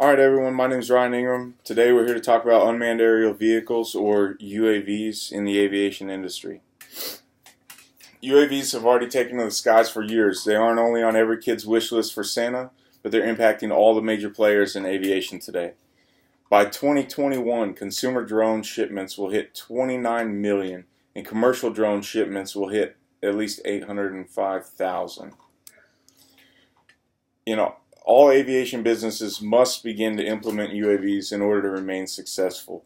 Alright everyone, my name is Ryan Ingram. Today we're here to talk about unmanned aerial vehicles, or UAVs, in the aviation industry. UAVs have already taken to the skies for years. They aren't only on every kid's wish list for Santa, but they're impacting all the major players in aviation today. By 2021, consumer drone shipments will hit 29 million, and commercial drone shipments will hit at least 805,000. All aviation businesses must begin to implement UAVs in order to remain successful.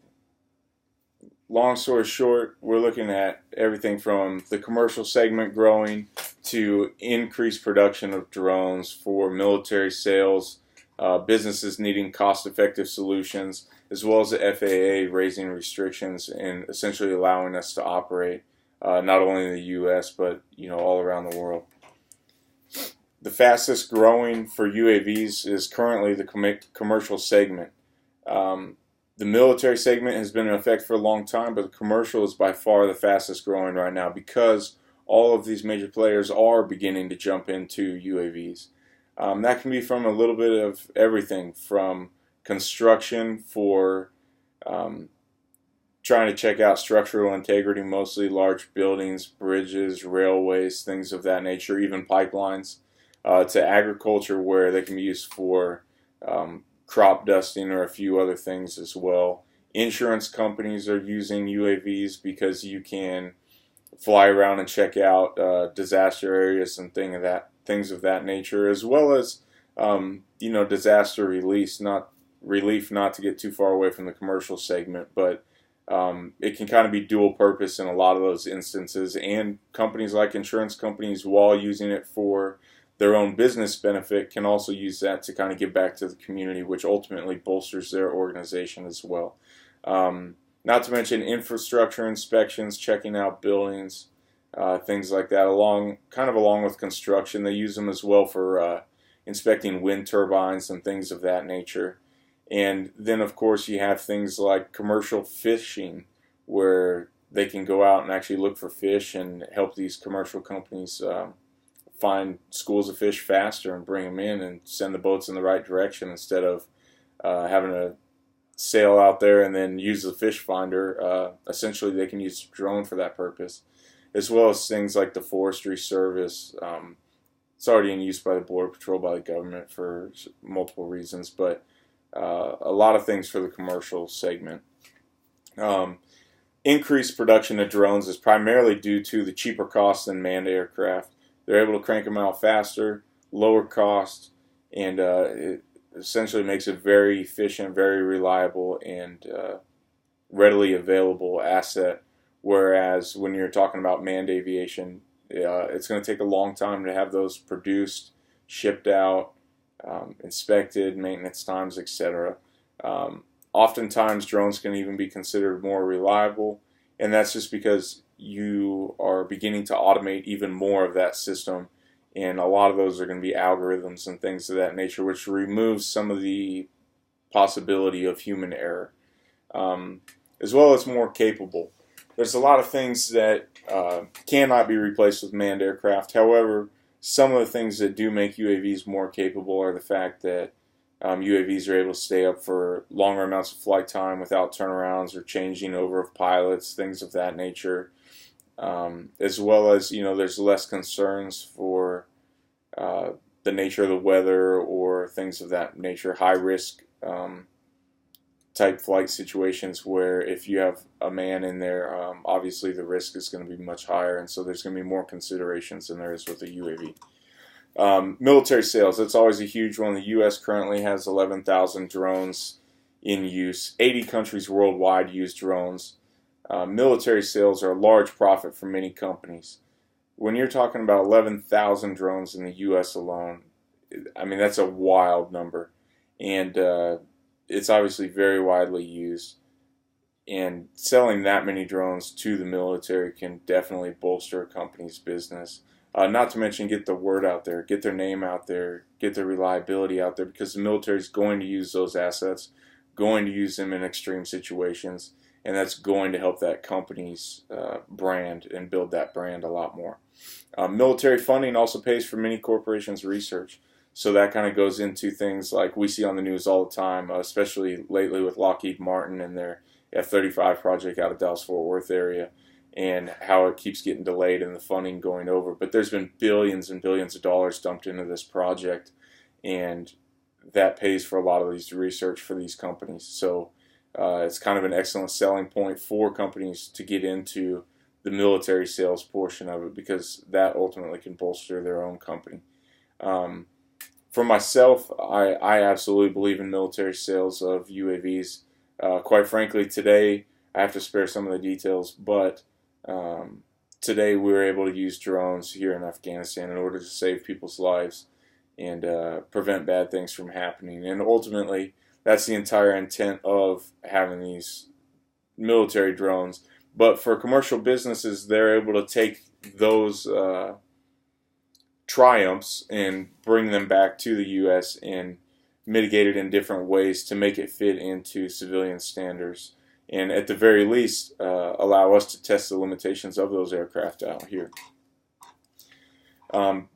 Long story short, we're looking at everything from the commercial segment growing to increased production of drones for military sales, businesses needing cost-effective solutions, as well as the FAA raising restrictions and essentially allowing us to operate not only in the U.S. but all around the world. The fastest growing for UAVs is currently the commercial segment. The military segment has been in effect for a long time, but the commercial is by far the fastest growing right now because all of these major players are beginning to jump into UAVs. That can be from a little bit of everything, from construction for trying to check out structural integrity, mostly large buildings, bridges, railways, things of that nature, even pipelines. To agriculture, where they can be used for crop dusting or a few other things as well. Insurance companies are using UAVs because you can fly around and check out disaster areas and things of that nature, as well as disaster relief. Not to get too far away from the commercial segment, but it can kind of be dual purpose in a lot of those instances. And companies like insurance companies, while using it for their own business benefit, can also use that to kind of give back to the community, which ultimately bolsters their organization as well. Not to mention infrastructure inspections, checking out buildings, things like that, along with construction. They use them as well for inspecting wind turbines and things of that nature. And then, of course, you have things like commercial fishing, where they can go out and actually look for fish and help these commercial companies find schools of fish faster and bring them in and send the boats in the right direction instead of having to sail out there and then use the fish finder. Essentially, they can use a drone for that purpose, as well as things like the Forestry Service. It's already in use by the Border Patrol, by the government, for multiple reasons, but a lot of things for the commercial segment. Increased production of drones is primarily due to the cheaper cost than manned aircraft. They're able to crank them out faster, lower cost, and it essentially makes a very efficient, very reliable, and readily available asset. Whereas when you're talking about manned aviation, it's going to take a long time to have those produced, shipped out, inspected, maintenance times, etc. Oftentimes, drones can even be considered more reliable, and that's just because you are beginning to automate even more of that system, and a lot of those are going to be algorithms and things of that nature, which removes some of the possibility of human error, as well as more capable. There's a lot of things that cannot be replaced with manned aircraft. However, some of the things that do make UAVs more capable are the fact that UAVs are able to stay up for longer amounts of flight time without turnarounds or changing over of pilots, things of that nature. As well as, there's less concerns for the nature of the weather or things of that nature, high risk type flight situations where if you have a man in there, obviously the risk is going to be much higher, and so there's going to be more considerations than there is with a UAV. Military sales, that's always a huge one. The U.S. currently has 11,000 drones in use. 80 countries worldwide use drones. Military sales are a large profit for many companies. When you're talking about 11,000 drones in the U.S. alone, that's a wild number. And it's obviously very widely used. And selling that many drones to the military can definitely bolster a company's business. Not to mention get the word out there, get their name out there, get their reliability out there, because the military is going to use those assets, going to use them in extreme situations, and that's going to help that company's brand and build that brand a lot more. Military funding also pays for many corporations' research. So that kind of goes into things like we see on the news all the time, especially lately with Lockheed Martin and their F-35 project out of Dallas-Fort Worth area, and how it keeps getting delayed and the funding going over. But there's been billions and billions of dollars dumped into this project, and that pays for a lot of these research for these companies. So it's kind of an excellent selling point for companies to get into the military sales portion of it, because that ultimately can bolster their own company. For myself, I absolutely believe in military sales of UAVs. Quite frankly, today, I have to spare some of the details, but today we were able to use drones here in Afghanistan in order to save people's lives and prevent bad things from happening. And ultimately, that's the entire intent of having these military drones. But for commercial businesses, they're able to take those triumphs and bring them back to the U.S. and mitigate it in different ways to make it fit into civilian standards, and at the very least allow us to test the limitations of those aircraft out here.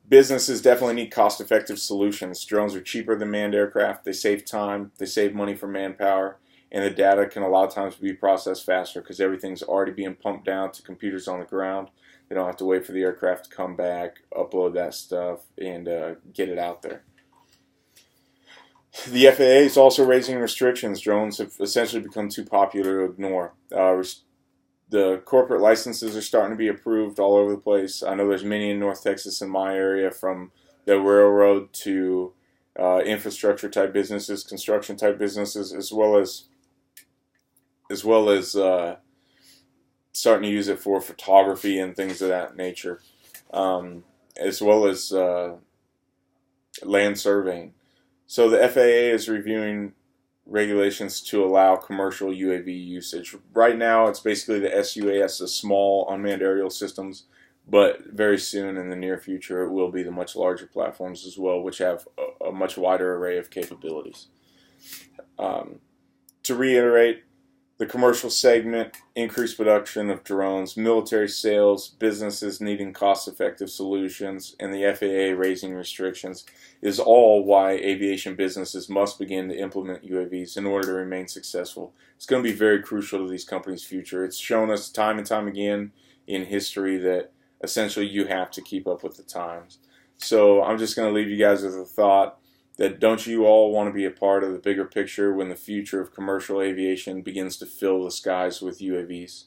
Businesses definitely need cost-effective solutions. Drones are cheaper than manned aircraft. They save time, they save money for manpower, and the data can a lot of times be processed faster because everything's already being pumped down to computers on the ground. They don't have to wait for the aircraft to come back, upload that stuff, and get it out there. The FAA is also raising restrictions. Drones have essentially become too popular to ignore. The corporate licenses are starting to be approved all over the place. I know there's many in North Texas in my area, from the railroad to infrastructure type businesses, construction type businesses, as well as starting to use it for photography and things of that nature, as well as land surveying. So the FAA is reviewing regulations to allow commercial UAV usage. Right now, it's basically the SUAS, the small unmanned aerial systems, but very soon in the near future, it will be the much larger platforms as well, which have a much wider array of capabilities. To reiterate, the commercial segment, increased production of drones, military sales, businesses needing cost-effective solutions, and the FAA raising restrictions is all why aviation businesses must begin to implement UAVs in order to remain successful. It's going to be very crucial to these companies' future. It's shown us time and time again in history that essentially you have to keep up with the times. So I'm just going to leave you guys with a thought that don't you all want to be a part of the bigger picture when the future of commercial aviation begins to fill the skies with UAVs?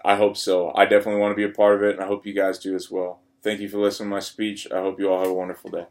I hope so. I definitely want to be a part of it, and I hope you guys do as well. Thank you for listening to my speech. I hope you all have a wonderful day.